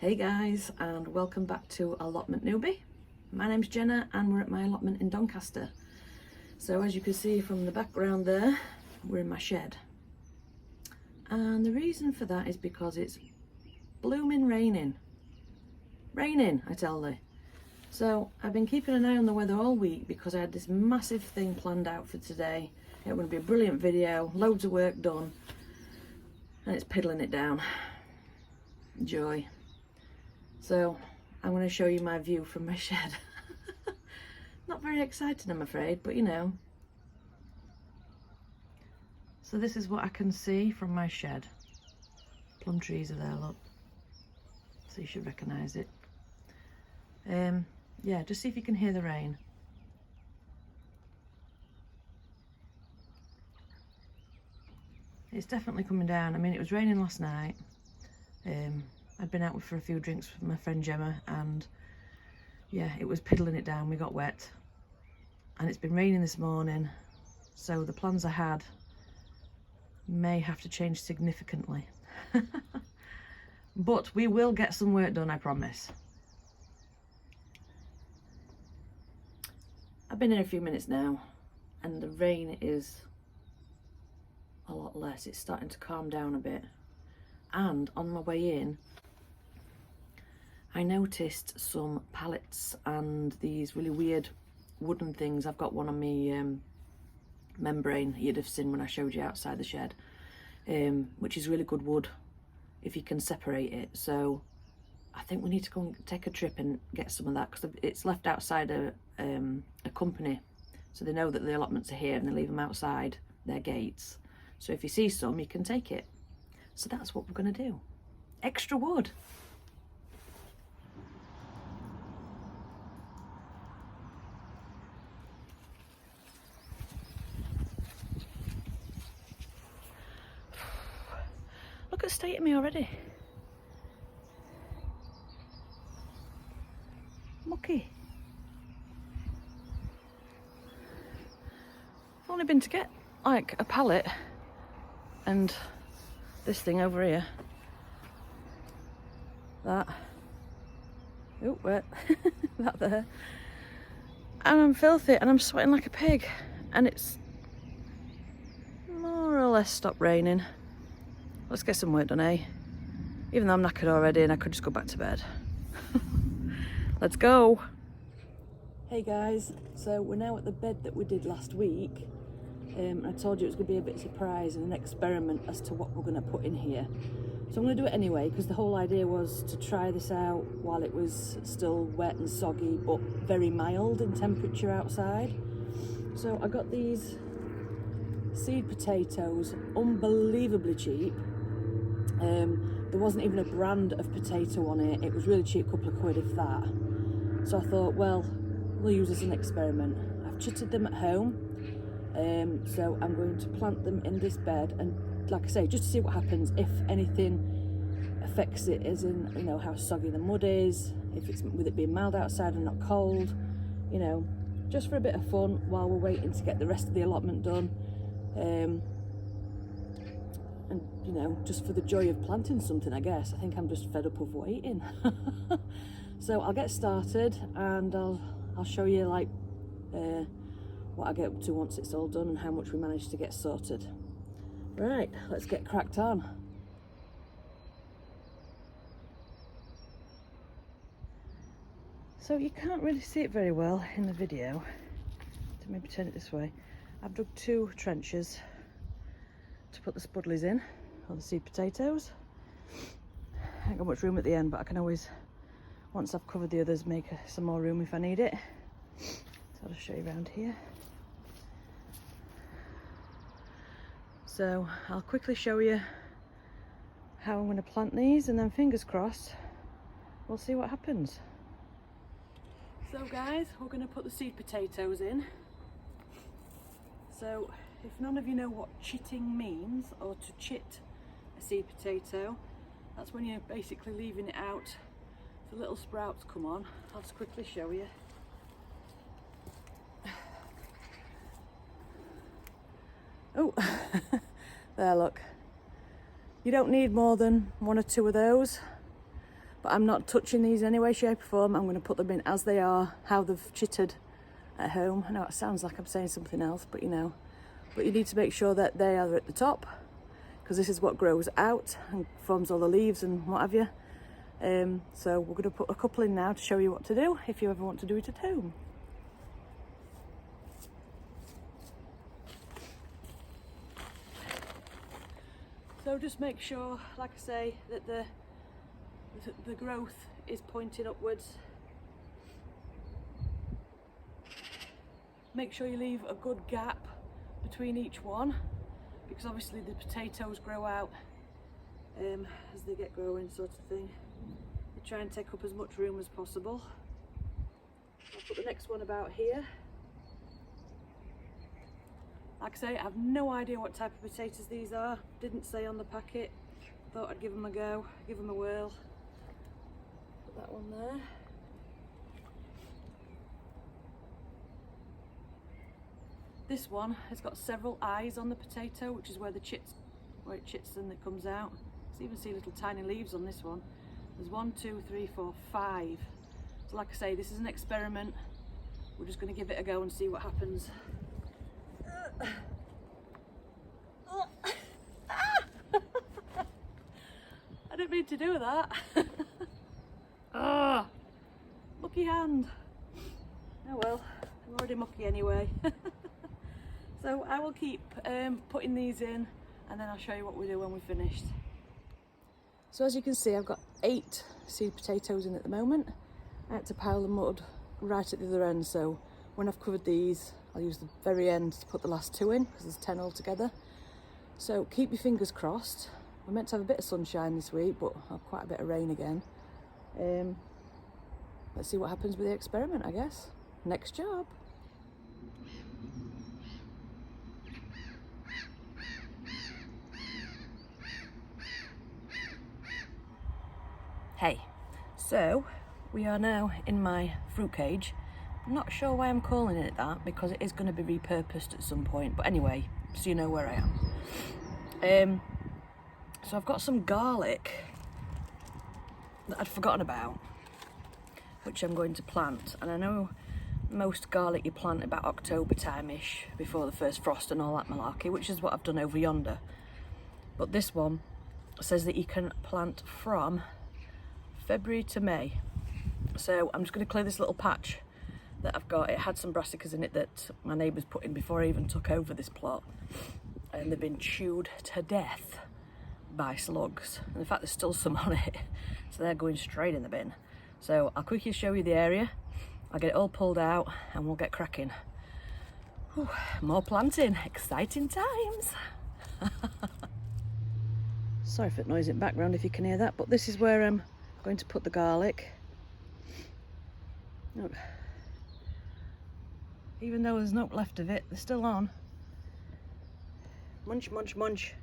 Hey guys, and welcome back to Allotment Newbie. My name's Jenna and we're at my allotment in Doncaster. So as you can see from the background there, we're in my shed. And the reason for that is because it's blooming raining. Raining, I tell thee. So I've been keeping an eye on the weather all week because I had this massive thing planned out for today. It would be a brilliant video, loads of work done, and it's piddling it down. Joy. So I'm going to show you my view from my shed. Not very exciting, I'm afraid, but you know. So this is what I can see from my shed. Plum trees are there, look. So you should recognise it. Yeah, just see if you can hear the rain. It's definitely coming down. I mean, it was raining last night. I'd been out for a few drinks with my friend Gemma, and yeah, it was piddling it down. We got wet, and it's been raining this morning, so the plans I had may have to change significantly. But we will get some work done, I promise. I've been here a few minutes now, and the rain is a lot less. It's starting to calm down a bit. And on my way in, I noticed some pallets and these really weird wooden things. I've got one on my membrane you'd have seen when I showed you outside the shed, which is really good wood if you can separate it. So I think we need to go and take a trip and get some of that, because it's left outside a company, so they know that the allotments are here and they leave them outside their gates. So if you see some, you can take it. So that's what we're going to do. Extra wood. Look at the state of me already. Mucky. I've only been to get like a pallet and this thing over here. That. Oh, wet. That there. And I'm filthy and I'm sweating like a pig. And it's more or less stopped raining. Let's get some work done, eh? Even though I'm knackered already and I could just go back to bed. Let's go. Hey guys, so we're now at the bed that we did last week. I told you it was going to be a bit of a surprise and an experiment as to what we're going to put in here. So I'm going to do it anyway, because the whole idea was to try this out while it was still wet and soggy, but very mild in temperature outside. So I got these seed potatoes, unbelievably cheap. There wasn't even a brand of potato on it. It was really cheap, a couple of quid if that. So I thought, well, we'll use this as an experiment. I've chitted them at home. So I'm going to plant them in this bed, and like I say, just to see what happens, if anything affects it, as in, you know, how soggy the mud is, if it's with it being mild outside and not cold, you know, just for a bit of fun while we're waiting to get the rest of the allotment done. And you know, just for the joy of planting something, I guess. I think I'm just fed up of waiting. So I'll get started and I'll show you like what I get up to once it's all done and how much we managed to get sorted. Right, let's get cracked on. So you can't really see it very well in the video, so maybe turn it this way. I've dug 2 trenches to put the spudleys in, or the seed potatoes. I ain't got much room at the end, but I can always, once I've covered the others, make some more room if I need it. So I'll just show you around here. So I'll quickly show you how I'm going to plant these, and then fingers crossed we'll see what happens. So guys, we're going to put the seed potatoes in. So if none of you know what chitting means, or to chit a seed potato, that's when you're basically leaving it out so little sprouts come on. I'll just quickly show you. Oh, there, look. You don't need more than 1 or 2 of those, but I'm not touching these in any way, shape or form. I'm going to put them in as they are, how they've chittered at home. I know it sounds like I'm saying something else, but you know. But you need to make sure that they are at the top, because this is what grows out and forms all the leaves and what have you. So we're going to put a couple in now to show you what to do if you ever want to do it at home. So just make sure, like I say, that the growth is pointing upwards. Make sure you leave a good gap between each one, because obviously the potatoes grow out as they get growing, sort of thing. You try and take up as much room as possible. I'll put the next one about here. Like I say, I have no idea what type of potatoes these are. Didn't say on the packet. Thought I'd give them a go, give them a whirl. Put that one there. This one has got several eyes on the potato, which is where it chits and it comes out. So you even see little tiny leaves on this one. There's 1, 2, 3, 4, 5. So like I say, this is an experiment. We're just going to give it a go and see what happens. I didn't mean to do that. Mucky hand. Oh well, I'm already mucky anyway. So I will keep putting these in, and then I'll show you what we do when we're finished. So as you can see, I've got 8 seed potatoes in at the moment. I had to pile the mud right at the other end, so when I've covered these, I'll use the very end to put the last 2 in, because there's 10 altogether. So keep your fingers crossed. We're meant to have a bit of sunshine this week, but quite a bit of rain again. Let's see what happens with the experiment, I guess. Next job. Hey, so we are now in my fruit cage. I'm not sure why I'm calling it that, because it is going to be repurposed at some point, but anyway, so you know where I am. So I've got some garlic that I'd forgotten about, which I'm going to plant, and I know most garlic you plant about October time-ish, before the first frost and all that malarkey, which is what I've done over yonder. But this one says that you can plant from February to May. So I'm just going to clear this little patch that I've got. It had some brassicas in it that my neighbours put in before I even took over this plot, and they've been chewed to death by slugs, and in fact there's still some on it, so they're going straight in the bin. So I'll quickly show you the area, I'll get it all pulled out and we'll get cracking. Whew, more planting, exciting times. Sorry for the noise in the background if you can hear that, but this is where I'm going to put the garlic. Look. Even though there's not left of it, they're still on. Munch, munch, munch.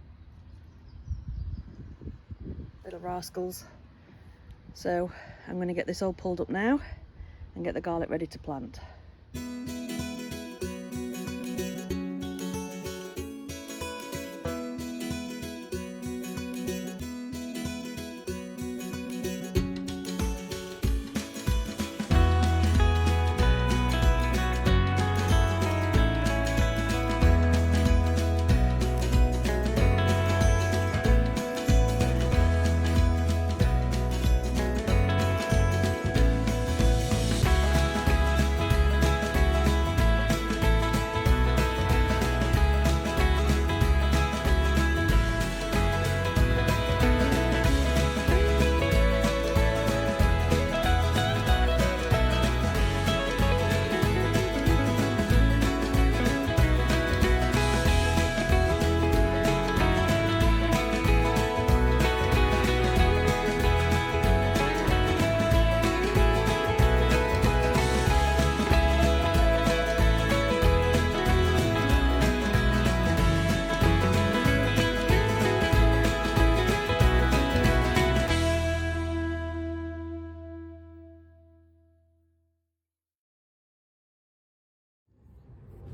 Little rascals. So I'm going to get this all pulled up now and get the garlic ready to plant.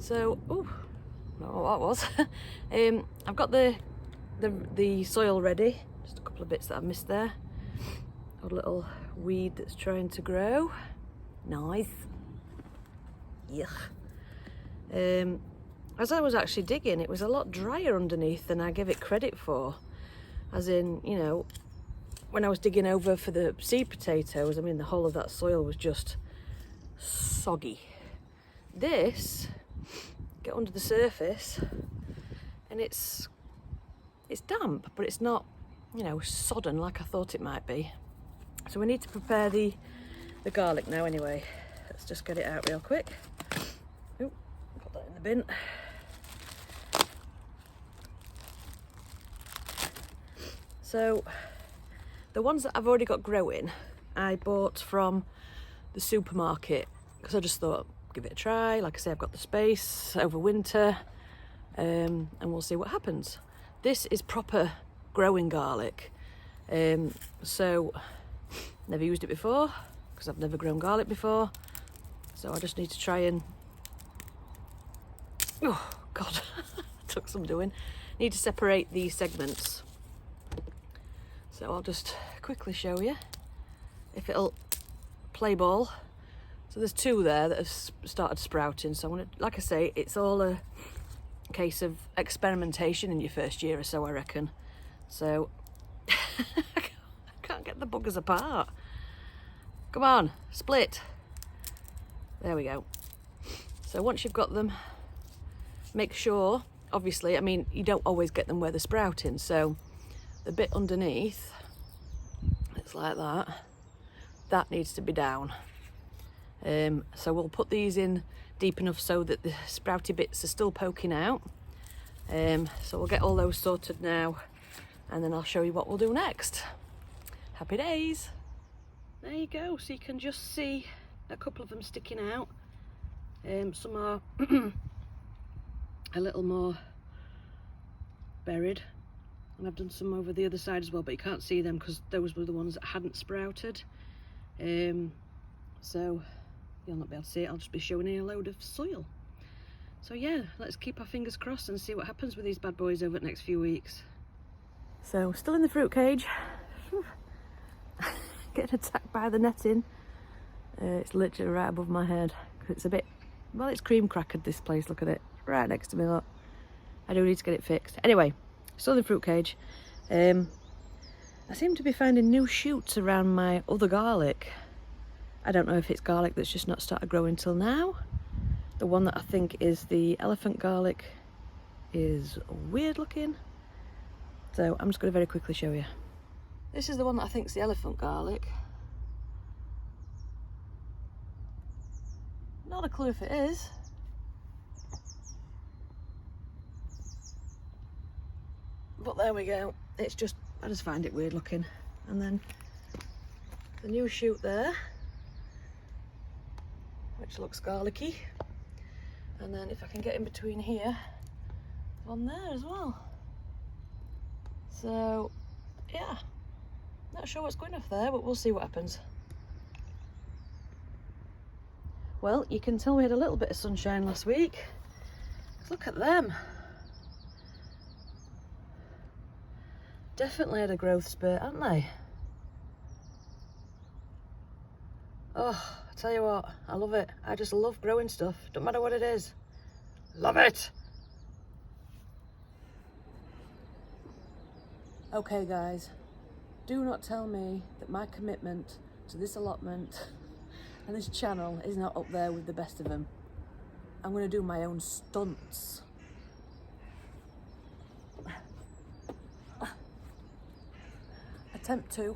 So, oh, not what that was. I've got the soil ready. Just a couple of bits that I've missed there. A little weed that's trying to grow. Nice. Yuck. As I was actually digging, it was a lot drier underneath than I give it credit for. As in, you know, when I was digging over for the seed potatoes, I mean, the whole of that soil was just soggy. This, get under the surface, and it's damp, but it's not, you know, sodden like I thought it might be. So we need to prepare the garlic now anyway. Let's just get it out real quick. Ooh, put that in the bin. So the ones that I've already got growing, I bought from the supermarket because I just thought, give it a try. Like I say, I've got the space over winter, and we'll see what happens. This is proper growing garlic. So never used it before because I've never grown garlic before. So I just need to try and, oh God, took some doing. Need to separate these segments. So I'll just quickly show you if it'll play ball. So there's two there that have started sprouting. So I'm gonna, like I say, it's all a case of experimentation in your first year or so, I reckon. So I can't get the buggers apart. Come on, split. There we go. So once you've got them, make sure, obviously, I mean, you don't always get them where they're sprouting. So the bit underneath, it's like that, that needs to be down. So we'll put these in deep enough so that the sprouty bits are still poking out. So we'll get all those sorted now, and then I'll show you what we'll do next. Happy days. There you go, so you can just see a couple of them sticking out. Some are a little more buried, and I've done some over the other side as well, but you can't see them because those were the ones that hadn't sprouted. So you'll not be able to see it. I'll just be showing you a load of soil. So yeah, let's keep our fingers crossed and see what happens with these bad boys over the next few weeks. So still in the fruit cage. Getting attacked by the netting. It's literally right above my head. It's a bit, well, it's cream crackered, this place. Look at it, right next to me. Look, I do need to get it fixed. Anyway, still in the fruit cage. I seem to be finding new shoots around my other garlic. I don't know if it's garlic that's just not started growing till now. The one that I think is the elephant garlic is weird looking. So I'm just going to very quickly show you. This is the one that I think is the elephant garlic. Not a clue if it is. But there we go. It's just, I just find it weird looking. And then the new shoot there, which looks garlicky. And then if I can get in between here, one there as well. So yeah, not sure what's going off there, but we'll see what happens. Well, you can tell we had a little bit of sunshine last week. Look at them. Definitely had a growth spurt, haven't they? Oh, I tell you what, I love it. I just love growing stuff. Don't matter what it is. Love it. Okay guys, do not tell me that my commitment to this allotment and this channel is not up there with the best of them. I'm going to do my own stunts. Attempt to.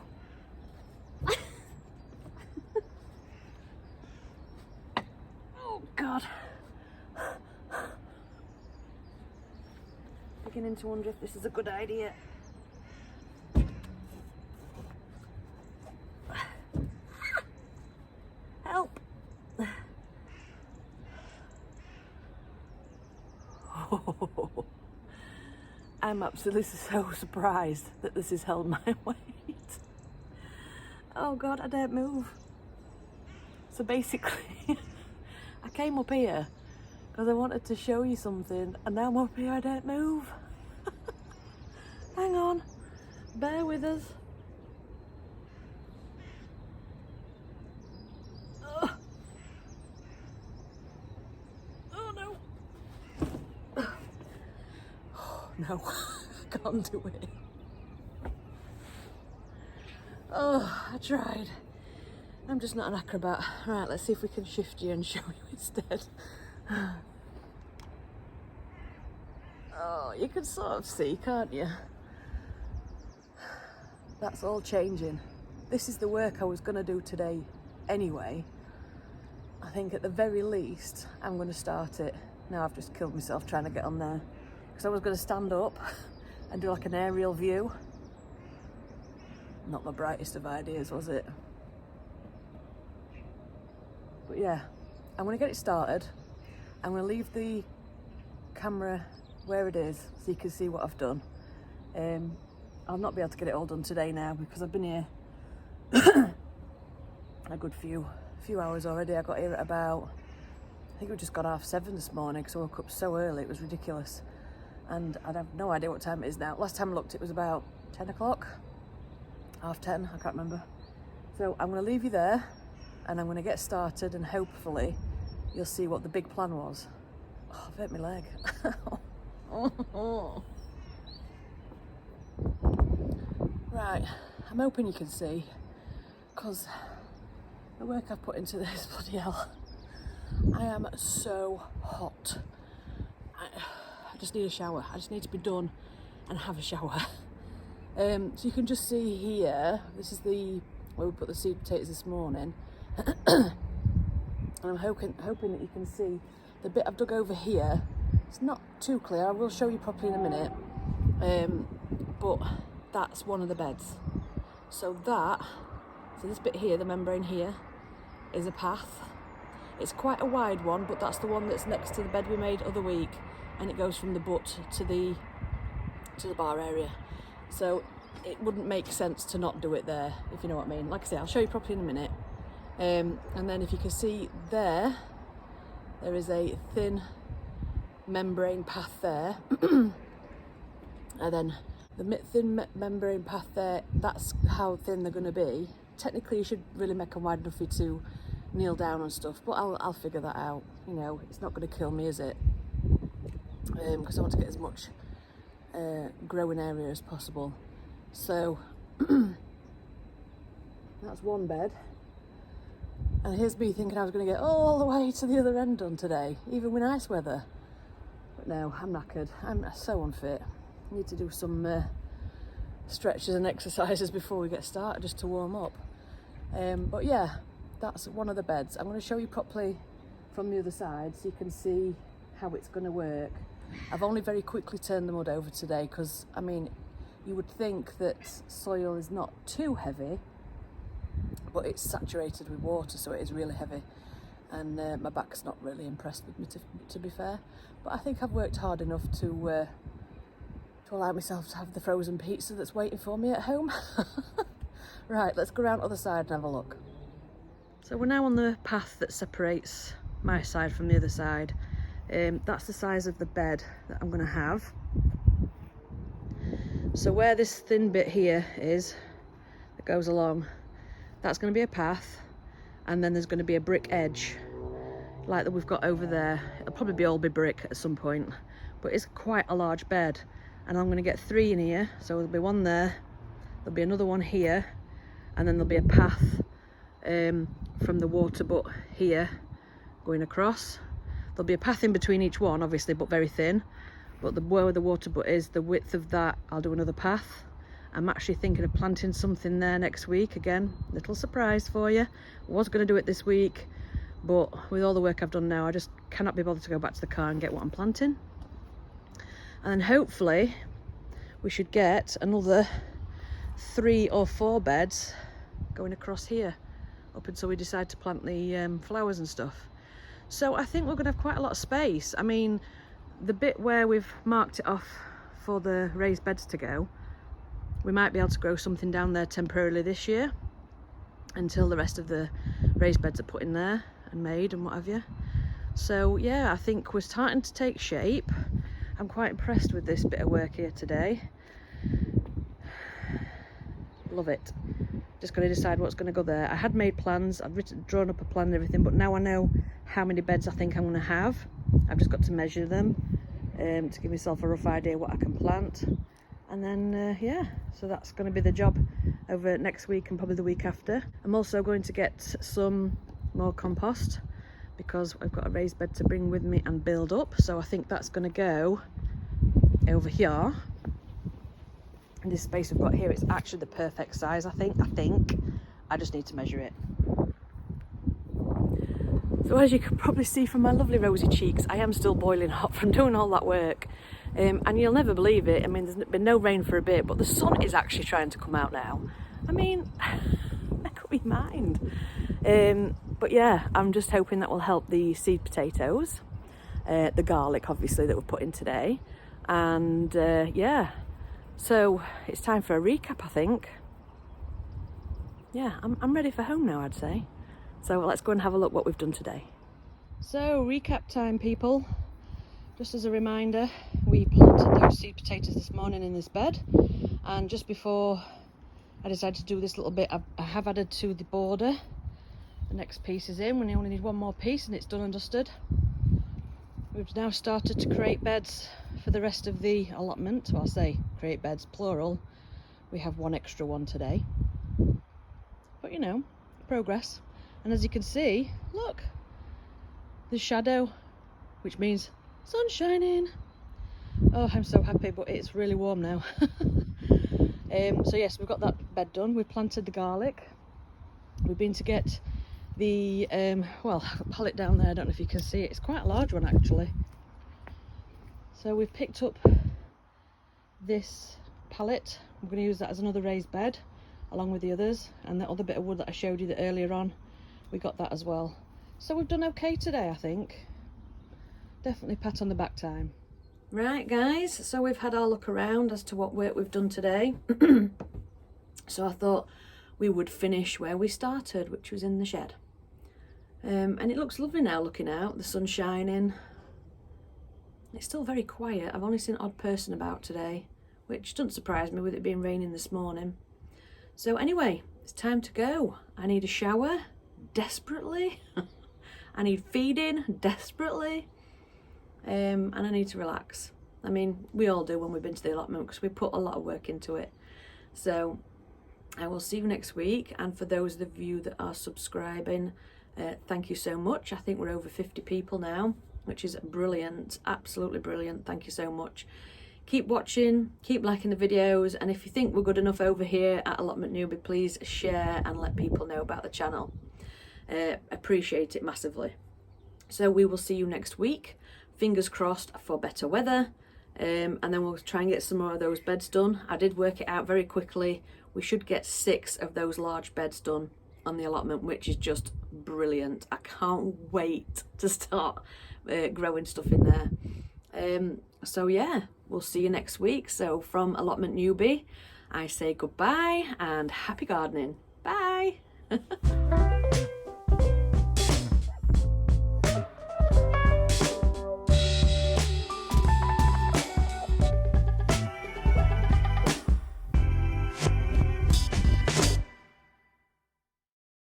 Oh God. Beginning to wonder if this is a good idea. Help. I'm absolutely so surprised that this has held my weight. Oh God, I don't move. So basically, I came up here because I wanted to show you something, and now I'm up here, I don't move. Hang on, bear with us. no, I can't do it. Oh, I tried. I'm just not an acrobat. Right, let's see if we can shift you and show you instead. Oh, you can sort of see, can't you? That's all changing. This is the work I was going to do today anyway. I think at the very least, I'm going to start it. Now I've just killed myself trying to get on there. Because I was going to stand up and do like an aerial view. Not my brightest of ideas, was it? But yeah, I'm going to get it started. I'm going to leave the camera where it is so you can see what I've done. I'll not be able to get it all done today now because I've been here a good few hours already. I got here at about, I think we just got 7:30 this morning because I woke up so early, it was ridiculous. And I have no idea what time it is now. Last time I looked it was about 10 o'clock, 10:30, I can't remember. So I'm going to leave you there and I'm going to get started and hopefully you'll see what the big plan was. Oh, I've hurt my leg. Right, I'm hoping you can see because the work I've put into this, bloody hell, I am so hot. I just need a shower. I just need to be done and have a shower. So you can just see here, this is where we put the seed potatoes this morning. And I'm hoping that you can see the bit I've dug over here. It's not too clear, I will show you properly in a minute. But that's one of the beds. So this bit here, the membrane here, is a path. It's quite a wide one, but that's the one that's next to the bed we made other week, and it goes from the butt to the bar area. So it wouldn't make sense to not do it there, if you know what I mean. Like I say, I'll show you properly in a minute. And then if you can see there is a thin membrane path there. And then the thin membrane path there, that's how thin they're going to be. Technically you should really make them wide enough for you to kneel down and stuff, but I'll figure that out. You know, it's not going to kill me, is it? Because I want to get as much growing area as possible. So that's one bed. And here's me thinking I was going to get all the way to the other end done today, even with nice weather. But no, I'm knackered. I'm so unfit. I need to do some stretches and exercises before we get started, just to warm up. But yeah, that's one of the beds. I'm going to show you properly from the other side so you can see how it's going to work. I've only very quickly turned the mud over today because, I mean, you would think that soil is not too heavy, but it's saturated with water, so it is really heavy. And my back's not really impressed with me, to be fair. But I think I've worked hard enough to allow myself to have the frozen pizza that's waiting for me at home. Right, let's go around the other side and have a look. So we're now on the path that separates my side from the other side. That's the size of the bed that I'm going to have. So where this thin bit here is, that goes along, that's going to be a path, and then there's going to be a brick edge like that we've got over there. It'll probably all be brick at some point, but it's quite a large bed, and I'm going to get 3 in here. So there'll be one there, there'll be another one here, and then there'll be a path from the water butt here going across. There'll be a path in between each one, obviously, but very thin. But where the water butt is, the width of that, I'll do another path. I'm actually thinking of planting something there next week. Again, little surprise for you. I was going to do it this week, but with all the work I've done now, I just cannot be bothered to go back to the car and get what I'm planting. And then hopefully we should get another 3 or 4 beds going across here up until we decide to plant the flowers and stuff. So I think we're going to have quite a lot of space. I mean, the bit where we've marked it off for the raised beds to go, we might be able to grow something down there temporarily this year until the rest of the raised beds are put in there and made and what have you. So yeah, I think we're starting to take shape. I'm quite impressed with this bit of work here today. Love it. Just going to decide what's going to go there. I had made plans, I've drawn up a plan and everything, but now I know how many beds I think I'm going to have. I've just got to measure them to give myself a rough idea what I can plant. And then yeah, so that's going to be the job over next week and probably the week after. I'm also going to get some more compost because I've got a raised bed to bring with me and build up. So I think that's going to go over here. And this space we've got here, it's actually the perfect size, I think. I just need to measure it. So as you can probably see from my lovely rosy cheeks, I am still boiling hot from doing all that work. And you'll never believe it. I mean, there's been no rain for a bit, but the sun is actually trying to come out now. I mean, make up your mind. But yeah, I'm just hoping that will help the seed potatoes, the garlic, obviously, that we've put in today. And yeah, so it's time for a recap, I think. Yeah, I'm ready for home now, I'd say. So let's go and have a look what we've done today. So recap time, people. Just as a reminder, we planted those seed potatoes this morning in this bed, and just before I decided to do this little bit, I have added to the border. The next piece is in. We only need one more piece and it's done and dusted. We've now started to create beds for the rest of the allotment. Well, I'll say create beds, plural. We have one extra one today. But you know, progress. And as you can see, look, there's shadow, which means sun shining. Oh, I'm so happy, but it's really warm now. So yes, we've got that bed done. We've planted the garlic. We've been to get the, well, pallet down there. I don't know if you can see it. It's quite a large one, actually. So we've picked up this pallet. I'm going to use that as another raised bed, along with the others. And that other bit of wood that I showed you earlier on, we got that as well. So we've done okay today, I think. Definitely pat on the back time. Right, guys, so we've had our look around as to what work we've done today. So I thought we would finish where we started, which was in the shed. And it looks lovely now looking out, the sun's shining. It's still very quiet. I've only seen an odd person about today, which doesn't surprise me with it being raining this morning. So anyway, it's time to go. I need a shower, desperately. I need feeding, desperately. And I need to relax. I mean, we all do when we've been to the allotment because we put a lot of work into it. So I will see you next week. And for those of you that are subscribing, thank you so much. I think we're over 50 people now, which is brilliant, absolutely brilliant. Thank you so much. Keep watching, keep liking the videos, and if you think we're good enough over here at Allotment Newbie, please share and let people know about the channel. Appreciate it massively. So we will see you next week. Fingers crossed for better weather, and then we'll try and get some more of those beds done. I did work it out very quickly. We should get 6 of those large beds done on the allotment, which is just brilliant. I can't wait to start growing stuff in there. So yeah, we'll see you next week. So from Allotment Newbie, I say goodbye and happy gardening. Bye.